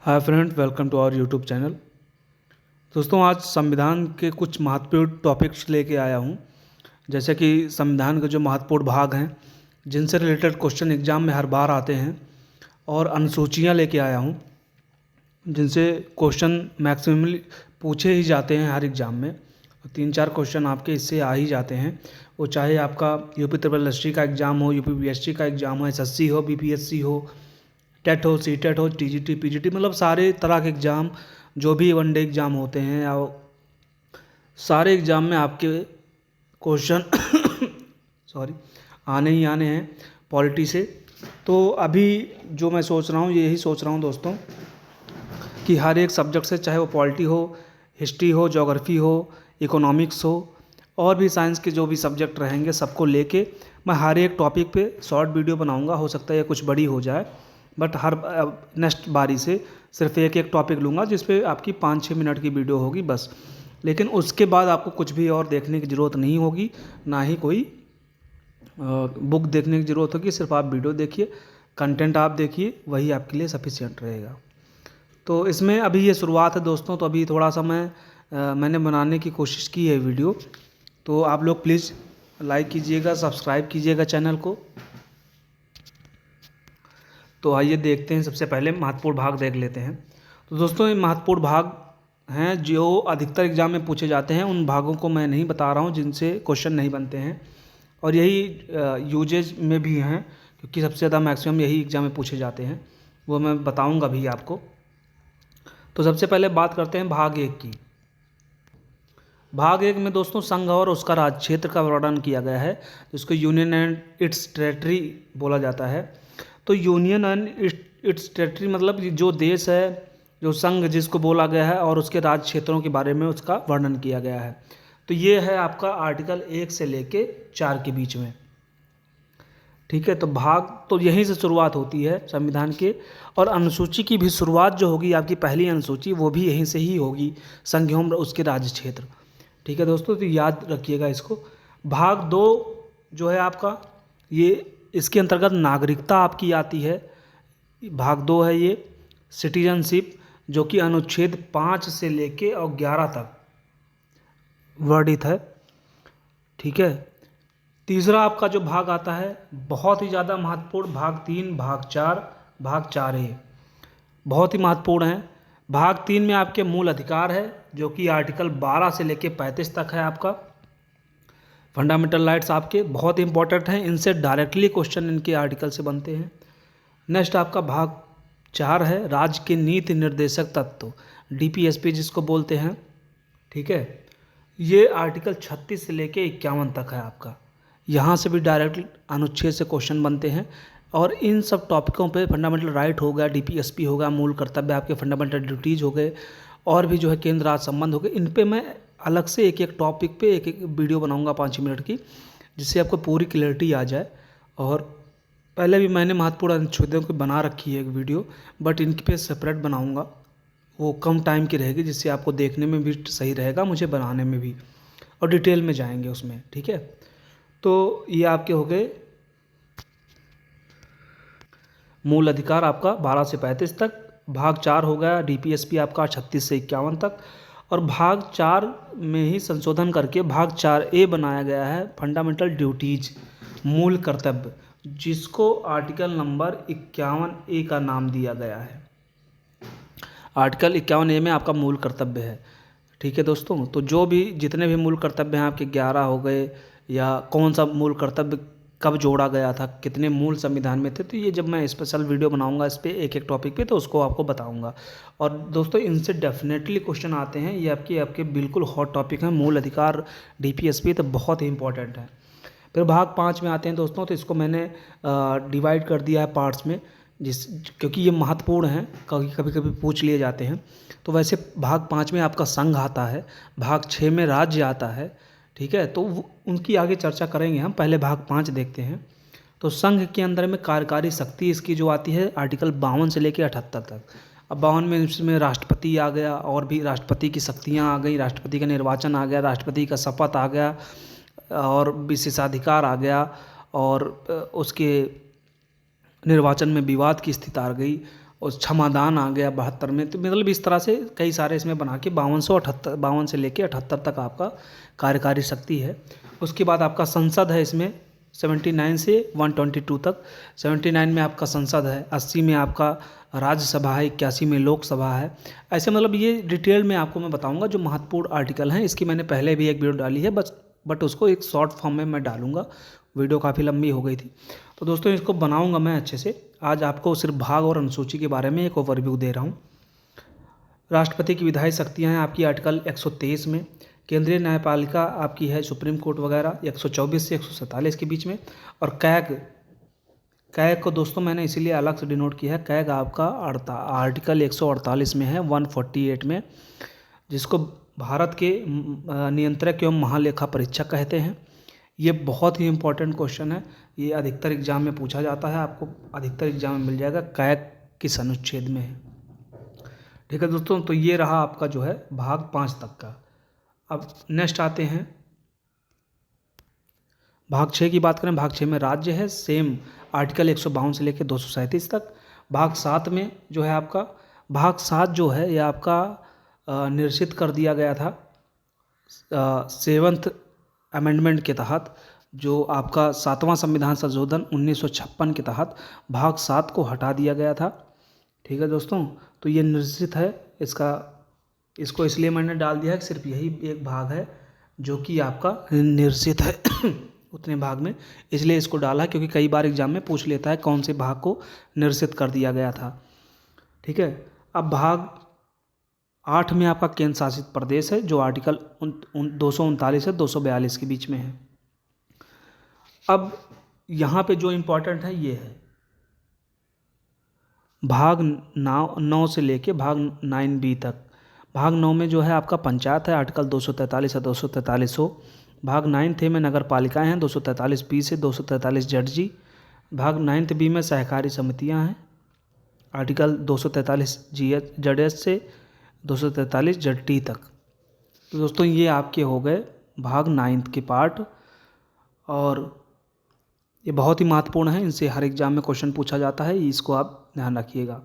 Hi friend, welcome to our YouTube channel. दोस्तों, आज संविधान के कुछ महत्वपूर्ण टॉपिक्स लेके आया हूँ। जैसे कि संविधान के जो महत्वपूर्ण भाग हैं जिनसे रिलेटेड क्वेश्चन एग्जाम में हर बार आते हैं, और अनुसूचियाँ लेके आया हूँ जिनसे क्वेश्चन मैक्सिमली पूछे ही जाते हैं हर एग्ज़ाम में। 3-4 क्वेश्चन आपके इससे आ ही जाते हैं। वो चाहे आपका यूपी ट्रिपल एसटी का एग्ज़ाम हो, यूपी बीएसटी का एग्ज़ाम हो, एसएससी हो, बीपीएससी हो, टेट हो, सीटेट हो, टीजीटी, पीजीटी, मतलब सारे तरह के एग्ज़ाम जो भी वनडे एग्ज़ाम होते हैं या सारे एग्ज़ाम में आपके क्वेश्चन सॉरी आने ही आने हैं पॉलिटी से। तो अभी जो मैं सोच रहा हूँ, यही सोच रहा हूँ दोस्तों, कि हर एक सब्जेक्ट से, चाहे वो पॉलिटी हो, हिस्ट्री हो, ज्योग्राफी हो, इकोनॉमिक्स हो, और भी साइंस के जो भी सब्जेक्ट रहेंगे सबको लेके मैं हर एक टॉपिक पे शॉर्ट वीडियो बनाऊंगा। हो सकता है ये कुछ बड़ी हो जाए, बट हर नेक्स्ट बारी से सिर्फ एक एक टॉपिक लूँगा जिस पे आपकी 5-6 मिनट की वीडियो होगी बस। लेकिन उसके बाद आपको कुछ भी और देखने की ज़रूरत नहीं होगी, ना ही कोई बुक देखने की ज़रूरत होगी। सिर्फ आप वीडियो देखिए, कंटेंट आप देखिए, वही आपके लिए सफिशिएंट रहेगा। तो इसमें अभी ये शुरुआत है दोस्तों, तो अभी थोड़ा सा मैंने बनाने की कोशिश की है वीडियो। तो आप लोग प्लीज़ लाइक कीजिएगा, सब्सक्राइब कीजिएगा चैनल को। तो आइए देखते हैं, सबसे पहले महत्वपूर्ण भाग देख लेते हैं। तो दोस्तों, ये महत्वपूर्ण भाग हैं जो अधिकतर एग्जाम में पूछे जाते हैं। उन भागों को मैं नहीं बता रहा हूँ जिनसे क्वेश्चन नहीं बनते हैं, और यही यूजेज में भी हैं, क्योंकि सबसे ज़्यादा मैक्सिमम यही एग्जाम में पूछे जाते हैं। वो मैं बताऊँगा भी आपको। तो सबसे पहले बात करते हैं भाग 1 की। भाग 1 में दोस्तों संघ और उसका राज्य क्षेत्र का वर्णन किया गया है, जिसको यूनियन एंड इट्स टेरिटरी बोला जाता है। तो यूनियन एंड इट्स टेरिटरी मतलब जो देश है, जो संघ जिसको बोला गया है, और उसके राज्य क्षेत्रों के बारे में उसका वर्णन किया गया है। तो ये है आपका आर्टिकल 1 से लेके 4 के बीच में। ठीक है, तो भाग तो यहीं से शुरुआत होती है संविधान के, और अनुसूची की भी शुरुआत जो होगी, आपकी पहली अनुसूची, वो भी यहीं से ही होगी, संघ एवं उसके राज्य क्षेत्र। ठीक है दोस्तों, तो याद रखिएगा इसको। भाग 2 जो है आपका, ये इसके अंतर्गत नागरिकता आपकी आती है। भाग 2 है ये सिटीजनशिप, जो कि अनुच्छेद 5 से लेके और 11 तक वर्णित है। ठीक है, तीसरा आपका जो भाग आता है बहुत ही ज़्यादा महत्वपूर्ण, भाग 3, भाग 4A बहुत ही महत्वपूर्ण है। भाग 3 में आपके मूल अधिकार है, जो कि आर्टिकल 12 से लेके 35 तक है आपका। फंडामेंटल राइट्स आपके बहुत इंपॉर्टेंट हैं, इनसे डायरेक्टली क्वेश्चन इनके आर्टिकल से बनते हैं। नेक्स्ट आपका भाग 4 है राज्य के नीति निर्देशक तत्व, DPSP जिसको बोलते हैं। ठीक है, ये आर्टिकल 36 से लेके 51 तक है आपका। यहाँ से भी डायरेक्ट अनुच्छेद से क्वेश्चन बनते हैं, और इन सब टॉपिकों पे फंडामेंटल राइट हो गया, DPSP हो गया, मूल कर्तव्य आपके, फंडामेंटल ड्यूटीज़ हो गए, और भी जो है केंद्र राज्य संबंध हो गए। इन पे मैं अलग से एक एक टॉपिक पे एक एक वीडियो बनाऊंगा 5 मिनट की, जिससे आपको पूरी क्लैरिटी आ जाए। और पहले भी मैंने महत्वपूर्ण अनुच्छेदों की बना रखी है एक वीडियो, बट इनके पे सेपरेट बनाऊंगा, वो कम टाइम की रहेगी, जिससे आपको देखने में भी सही रहेगा, मुझे बनाने में भी, और डिटेल में जाएंगे उसमें। ठीक है, तो ये आपके हो गए मूल अधिकार आपका 12 से 35 तक। भाग 4 हो गया DPSP आपका 36 से 51 तक, और भाग 4 में ही संशोधन करके भाग 4A बनाया गया है, फंडामेंटल ड्यूटीज, मूल कर्तव्य, जिसको आर्टिकल नंबर 51A का नाम दिया गया है। आर्टिकल 51A में आपका मूल कर्तव्य है। ठीक है दोस्तों, तो जो भी जितने भी मूल कर्तव्य हैं आपके 11 हो गए, या कौन सा मूल कर्तव्य कब जोड़ा गया था, कितने मूल संविधान में थे, तो ये जब मैं स्पेशल वीडियो बनाऊंगा इस पर एक एक टॉपिक पे, तो उसको आपको बताऊंगा। और दोस्तों, इनसे डेफिनेटली क्वेश्चन आते हैं, ये आपके बिल्कुल हॉट टॉपिक हैं। मूल अधिकार, DPSP तो बहुत ही इंपॉर्टेंट है। फिर भाग 5 में आते हैं दोस्तों, तो इसको मैंने डिवाइड कर दिया है पार्ट्स में, क्योंकि ये महत्वपूर्ण हैं, कभी कभी पूछ लिए जाते हैं। तो वैसे भाग 5 में आपका संघ आता है, भाग 6 में राज्य आता है। ठीक है, तो उनकी आगे चर्चा करेंगे हम, पहले भाग 5 देखते हैं। तो संघ के अंदर में कार्यकारी शक्ति इसकी जो आती है आर्टिकल 52 से लेकर 78 तक। अब 52 में इसमें राष्ट्रपति आ गया, और भी राष्ट्रपति की शक्तियाँ आ गई, राष्ट्रपति का निर्वाचन आ गया, राष्ट्रपति का शपथ आ गया, और विशेषाधिकार आ गया, और उसके निर्वाचन में विवाद की स्थिति आ गई, और क्षमादान आ गया 72 में। तो मतलब इस तरह से कई सारे इसमें बना के 52 से लेके 78 तक आपका कार्यकारी शक्ति है। उसके बाद आपका संसद है इसमें 79 से 122 तक। 79 में आपका संसद है, 80 में आपका राज्यसभा है, 81 में लोकसभा है। ऐसे मतलब ये डिटेल में आपको मैं बताऊंगा जो महत्वपूर्ण आर्टिकल हैं। इसकी मैंने पहले भी एक वीडियो डाली है बट उसको एक शॉर्ट फॉर्म में मैं डालूंगा, वीडियो काफ़ी लंबी हो गई थी। तो दोस्तों इसको बनाऊंगा मैं अच्छे से। आज आपको सिर्फ भाग और अनुसूची के बारे में एक ओवरव्यू दे रहा हूँ। राष्ट्रपति की विधायी शक्तियाँ हैं आपकी आर्टिकल 123 में। केंद्रीय न्यायपालिका आपकी है सुप्रीम कोर्ट वगैरह 124 से 147 के बीच में। और कैग को दोस्तों मैंने इसीलिए अलग से डिनोट किया है। कैग आपका आर्टिकल 148 में है, 148 में, जिसको भारत के नियंत्रक एवं महालेखा परीक्षक कहते हैं। ये बहुत ही इंपॉर्टेंट क्वेश्चन है, ये अधिकतर एग्जाम में पूछा जाता है, आपको अधिकतर एग्जाम में मिल जाएगा। कैग किस अनुच्छेद में है, ठीक है दोस्तों। तो ये रहा आपका जो है भाग 5 तक का। अब नेक्स्ट आते हैं भाग 6 की बात करें। भाग 6 में राज्य है, सेम आर्टिकल 152 से लेकर 237 तक। भाग 7 में जो है आपका, भाग 7 जो है ये आपका निश्चित कर दिया गया था 7th अमेंडमेंट के तहत, जो आपका 7वां संविधान संशोधन 1956 के तहत भाग 7 को हटा दिया गया था, ठीक है दोस्तों। तो ये निश्चित है इसको इसलिए मैंने डाल दिया है कि सिर्फ यही एक भाग है जो कि आपका निश्चित है उतने भाग में, इसलिए इसको डाला क्योंकि कई बार एग्जाम में पूछ लेता है कौन से भाग को निश्चित कर दिया गया था, ठीक है। अब भाग 8 में आपका केंद्र शासित प्रदेश है, जो आर्टिकल 239 से 242 के बीच में है। अब यहाँ पे जो इम्पोर्टेंट है ये है भाग 9 से लेके भाग 9B तक। भाग 9 में जो है आपका पंचायत है, आर्टिकल 243 से 243 हो। भाग 9th में नगर पालिकाएँ हैं, 243B से 243 जडजी। भाग 9th B में सहकारी समितियाँ हैं, आर्टिकल 243 जडएस से 243 जडटी तक। तो दोस्तों ये आपके हो गए भाग 9th के पार्ट, और ये बहुत ही महत्वपूर्ण है, इनसे हर एग्जाम में क्वेश्चन पूछा जाता है, इसको आप ध्यान रखिएगा।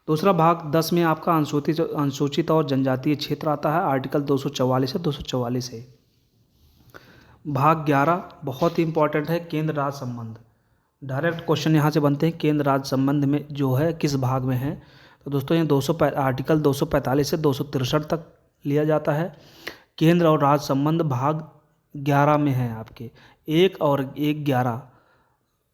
दूसरा भाग 10 में आपका अनुसूचित और जनजातीय क्षेत्र आता है, आर्टिकल 244 से 244 है। भाग 11 बहुत ही इंपॉर्टेंट है, केंद्र राज्य संबंध। डायरेक्ट क्वेश्चन यहाँ से बनते हैं, केंद्र राज्य संबंध में जो है किस भाग में है। तो दोस्तों ये आर्टिकल 245 से 263 तक लिया जाता है। केंद्र और राज्य संबंध भाग 11 में है आपके। 1 और 1 11,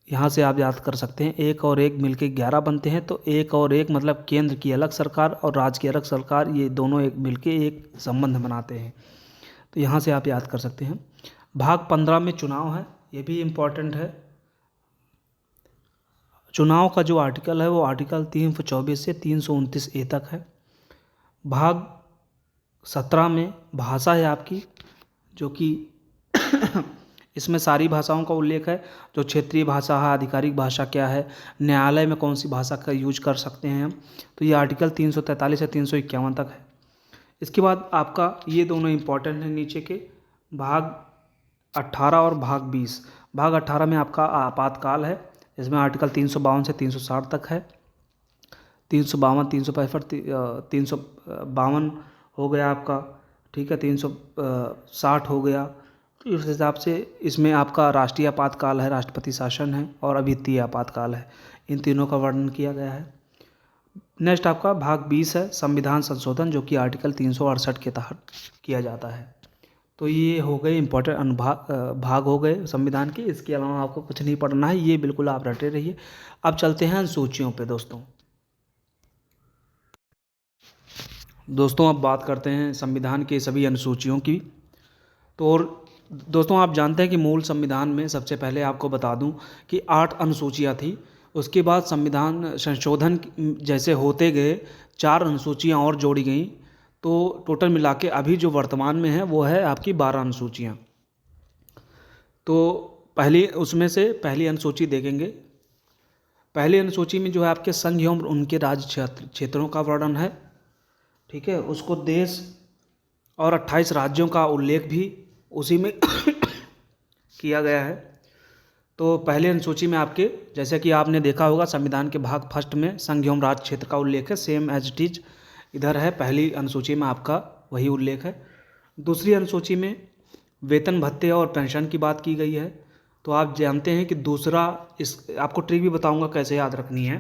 यहाँ से आप याद कर सकते हैं, 1 और 1 मिलके 11 बनते हैं। तो 1 और 1 मतलब केंद्र की अलग सरकार और राज्य की अलग सरकार, ये दोनों एक मिलके एक संबंध बनाते हैं। तो यहाँ से आप याद कर सकते हैं। भाग 15 में चुनाव है, ये भी इम्पोर्टेंट है। चुनाव का जो आर्टिकल है वो आर्टिकल 324 से 329A तक है। भाग 17 में भाषा है आपकी, जो कि इसमें सारी भाषाओं का उल्लेख है, जो क्षेत्रीय भाषा है, आधिकारिक भाषा क्या है, न्यायालय में कौन सी भाषा का यूज कर सकते हैं हम। तो ये आर्टिकल 343 से 351 तक है। इसके बाद आपका ये दोनों इम्पॉर्टेंट हैं नीचे के, भाग 18 और भाग 20। भाग 18 में आपका आपातकाल है, इसमें आर्टिकल 352 से 360 तक है। 352 365 352 हो गया आपका, ठीक है, 360 हो गया। तो इस हिसाब से इसमें आपका राष्ट्रीय आपातकाल है, राष्ट्रपति शासन है, और अद्वितीय आपातकाल है। इन तीनों का वर्णन किया गया है। नेक्स्ट आपका भाग 20 है, संविधान संशोधन, जो कि आर्टिकल 368 के तहत किया जाता है। तो ये हो गए इम्पोर्टेंट भाग हो गए संविधान के। इसके अलावा आपको कुछ नहीं पढ़ना है, ये बिल्कुल आप रटे रहिए। अब चलते हैं अनुसूचियों पे दोस्तों अब बात करते हैं संविधान के सभी अनुसूचियों की। तो और दोस्तों आप जानते हैं कि मूल संविधान में सबसे पहले आपको बता दूं कि 8 अनुसूचियाँ थी। उसके बाद संविधान संशोधन जैसे होते गए 4 अनुसूचियाँ और जोड़ी गई, तो टोटल मिला के अभी जो वर्तमान में है वो है आपकी 12 अनुसूचियाँ। तो उसमें से पहली अनुसूची देखेंगे। पहली अनुसूची में जो है आपके संघ एवं उनके राज्य क्षेत्रों का वर्णन है, ठीक है। उसको देश और 28 राज्यों का उल्लेख भी उसी में किया गया है। तो पहले अनुसूची में आपके, जैसे कि आपने देखा होगा, संविधान के भाग फर्स्ट में संघ एवं राज्य क्षेत्र का उल्लेख है, सेम एज इट इज इधर है। पहली अनुसूची में आपका वही उल्लेख है। दूसरी अनुसूची में वेतन भत्ते और पेंशन की बात की गई है। तो आप जानते हैं कि दूसरा, इस आपको ट्रिक भी बताऊंगा कैसे याद रखनी है।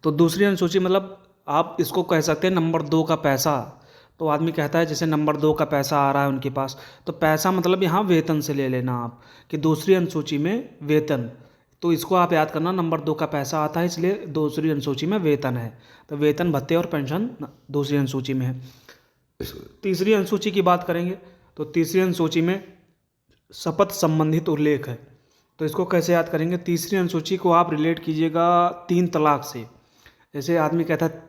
तो दूसरी अनुसूची मतलब आप इसको कह सकते हैं नंबर 2 का पैसा। तो आदमी कहता है जैसे नंबर 2 का पैसा आ रहा है उनके पास, तो पैसा मतलब यहाँ वेतन से ले लेना आप, कि दूसरी अनुसूची में वेतन। तो इसको आप याद करना, नंबर 2 का पैसा आता है, इसलिए दूसरी अनुसूची में वेतन है। तो वेतन भत्ते और पेंशन दूसरी अनुसूची में है। तीसरी अनुसूची की बात करेंगे तो तीसरी अनुसूची में शपथ संबंधित उल्लेख है। तो इसको कैसे याद करेंगे? तीसरी अनुसूची को आप रिलेट कीजिएगा 3 तलाक से। जैसे आदमी कहता है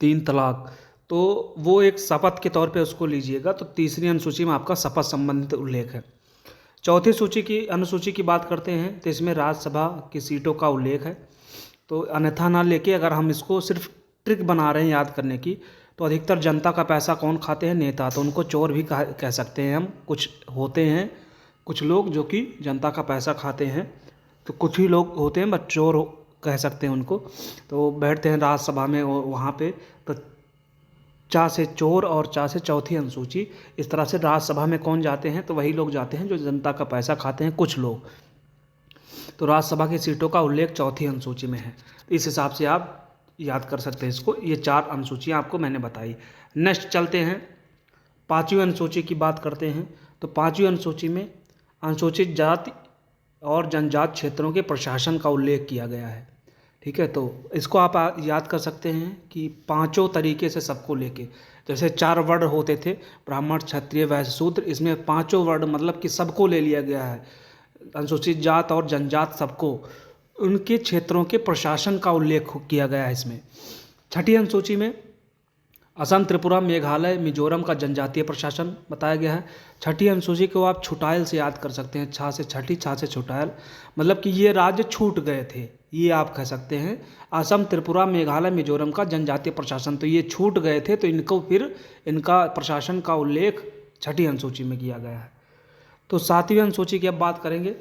3 तलाक, तो वो एक शपथ के तौर पे उसको लीजिएगा। तो तीसरी अनुसूची में आपका शपथ संबंधित उल्लेख है। चौथी अनुसूची की बात करते हैं तो इसमें राज्यसभा की सीटों का उल्लेख है। तो अन्यथा ना लेके अगर हम इसको सिर्फ ट्रिक बना रहे हैं याद करने की, तो अधिकतर जनता का पैसा कौन खाते हैं? नेता। तो उनको चोर भी कह सकते हैं हम। कुछ होते हैं कुछ लोग जो कि जनता का पैसा खाते हैं, तो कुछ ही लोग होते हैं बट चोर कह सकते हैं उनको। तो बैठते हैं राज्यसभा में वहाँ पे, तो चा से चोर और चा से चौथी अनुसूची, इस तरह से राज्यसभा में कौन जाते हैं? तो वही लोग जाते हैं जो जनता का पैसा खाते हैं, कुछ लोग। तो राज्यसभा की सीटों का उल्लेख चौथी अनुसूची में है। तो इस हिसाब से आप याद कर सकते हैं इसको। ये 4 अनुसूचियाँ आपको मैंने बताई। नेक्स्ट चलते हैं, 5वीं अनुसूची की बात करते हैं। तो 5वीं अनुसूची में अनुसूचित जाति और जनजाति क्षेत्रों के प्रशासन का उल्लेख किया गया है। ठीक है, तो इसको आप याद कर सकते हैं कि 5 तरीके से सबको लेके, जैसे 4 वर्ण होते थे, ब्राह्मण, क्षत्रिय, वैश्य, शूद्र, इसमें 5 वर्ण मतलब कि सबको ले लिया गया है। अनुसूचित जात और जनजात सबको, उनके क्षेत्रों के प्रशासन का उल्लेख किया गया है इसमें। 6ठी अनुसूची में असम, त्रिपुरा, मेघालय, मिजोरम का जनजातीय प्रशासन बताया गया है। 6ठी अनुसूची को आप छुटायल से याद कर सकते हैं, छा से छठी, छा से छुटायल, मतलब कि ये राज्य छूट गए थे, ये आप कह सकते हैं। असम, त्रिपुरा, मेघालय, मिजोरम का जनजातीय प्रशासन, तो ये छूट गए थे, तो इनको फिर इनका प्रशासन का उल्लेख 6ठी अनुसूची में किया गया है। तो 7वीं अनुसूची की अब बात करेंगे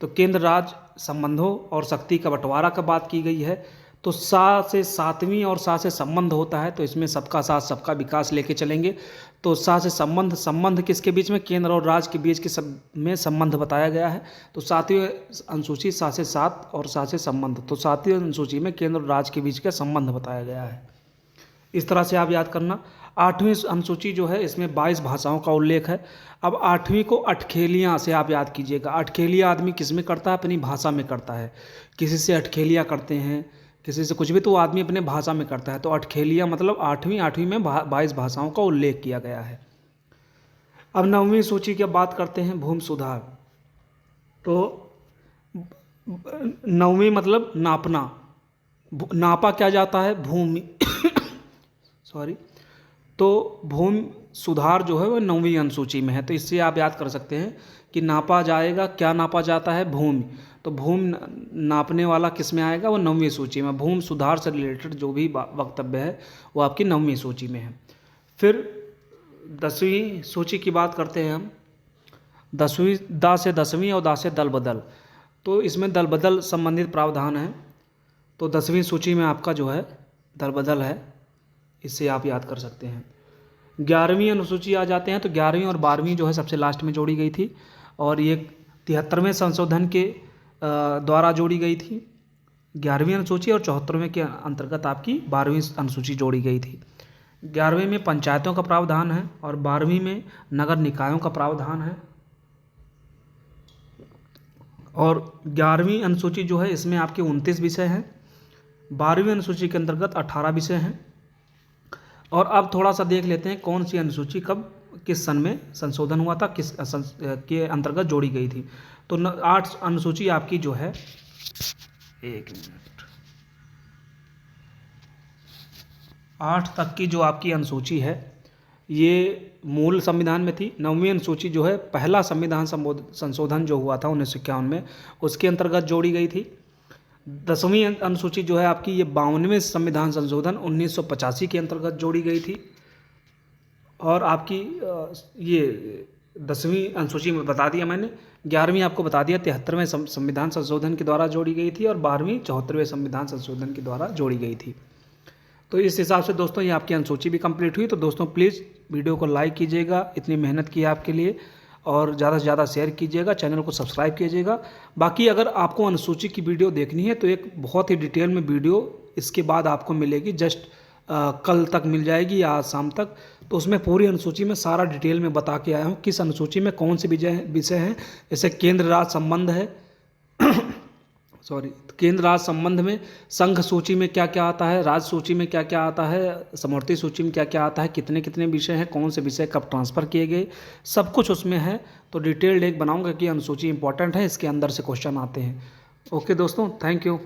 तो केंद्र राज्य संबंधों और शक्ति का बंटवारा का बात की गई है। तो 7 से 7वीं और 7 से संबंध होता है, तो इसमें सबका साथ सबका विकास लेके चलेंगे। तो 7 से संबंध किसके बीच में? केंद्र और राज्य के बीच के में संबंध बताया गया है। तो 7वीं अनुसूची 7 से 7 और 7 से संबंध, तो 7वीं अनुसूची में केंद्र और राज्य के बीच का संबंध बताया गया है। इस तरह से आप याद करना। 8वीं अनुसूची जो है इसमें 22 भाषाओं का उल्लेख है। अब 8वीं को अटखेलियाँ से आप याद कीजिएगा। अटखेलियाँ आदमी किस में करता है? अपनी भाषा में करता है। किसी से अटखेलियाँ करते हैं, किसी से कुछ भी, तो वो आदमी अपने भाषा में करता है। तो अटखेलियाँ मतलब 8वीं में 22 भाषाओं का उल्लेख किया गया है। अब 9वीं सूची की बात करते हैं, भूमि सुधार। तो 9वीं मतलब नापना, नापा क्या जाता है? भूमि सॉरी। तो भूमि सुधार जो है वह 9वीं अनुसूची में है। तो इससे आप याद कर सकते हैं कि नापा जाएगा, क्या नापा जाता है? भूमि। तो भूमि नापने वाला किस में आएगा? वो 9वीं सूची में। भूमि सुधार से रिलेटेड जो भी वक्तव्य है वो आपकी 9वीं सूची में है। फिर 10वीं सूची की बात करते हैं हम। 10वीं, दा से 10वीं और दा से दल बदल। तो इसमें दल बदल संबंधित प्रावधान है। तो 10वीं सूची में आपका जो है दल बदल है, इससे आप याद कर सकते हैं। 11वीं अनुसूची आ जाते हैं। तो 11वीं और 12वीं जो है सबसे लास्ट में जोड़ी गई थी, और ये 73वें संशोधन के द्वारा जोड़ी गई थी 11वीं अनुसूची, और 74वें के अंतर्गत आपकी 12वीं अनुसूची जोड़ी गई थी। 11वीं में पंचायतों का प्रावधान है और 12वीं में नगर निकायों का प्रावधान है। और 11वीं अनुसूची जो है इसमें आपके 29 विषय हैं। 12वीं अनुसूची के अंतर्गत 18 विषय हैं। और अब थोड़ा सा देख लेते हैं कौन सी अनुसूची कब किस सन में संशोधन हुआ था, किस के अंतर्गत जोड़ी गई थी। तो 8 अनुसूची आपकी जो है, 1 मिनट, 8 तक की जो आपकी अनुसूची है ये मूल संविधान में थी। 9वीं अनुसूची जो है पहला संविधान संशोधन जो हुआ था 1951 में, उसके अंतर्गत जोड़ी गई थी। 10वीं अनुसूची जो है आपकी ये 52वें संविधान संशोधन 1985 के अंतर्गत जोड़ी गई थी। और आपकी ये 10वीं अनुसूची में बता दिया मैंने, 11वीं आपको बता दिया 73वें संविधान संशोधन के द्वारा जोड़ी गई थी, और 12वीं 74वें संविधान संशोधन के द्वारा जोड़ी गई थी। तो इस हिसाब से दोस्तों ये आपकी अनुसूची भी कंप्लीट हुई। तो दोस्तों प्लीज़ वीडियो को लाइक कीजिएगा, इतनी मेहनत की है आपके लिए, और ज़्यादा से ज़्यादा शेयर कीजिएगा, चैनल को सब्सक्राइब कीजिएगा। बाकी अगर आपको अनुसूची की वीडियो देखनी है तो एक बहुत ही डिटेल में वीडियो इसके बाद आपको मिलेगी, जस्ट कल तक मिल जाएगी या आज शाम तक। तो उसमें पूरी अनुसूची में सारा डिटेल में बता के आया हूँ किस अनुसूची में कौन से विषय हैं। जैसे केंद्र राज्य संबंध है केंद्र राज्य संबंध में संघ सूची में क्या क्या आता है, राज्य सूची में क्या क्या आता है, समवर्ती सूची में क्या क्या आता है, कितने कितने विषय हैं, कौन से विषय कब ट्रांसफ़र किए गए, सब कुछ उसमें है। तो डिटेल्ड एक बनाऊंगा कि अनुसूची इंपॉर्टेंट है, इसके अंदर से क्वेश्चन आते हैं। ओके दोस्तों, थैंक यू।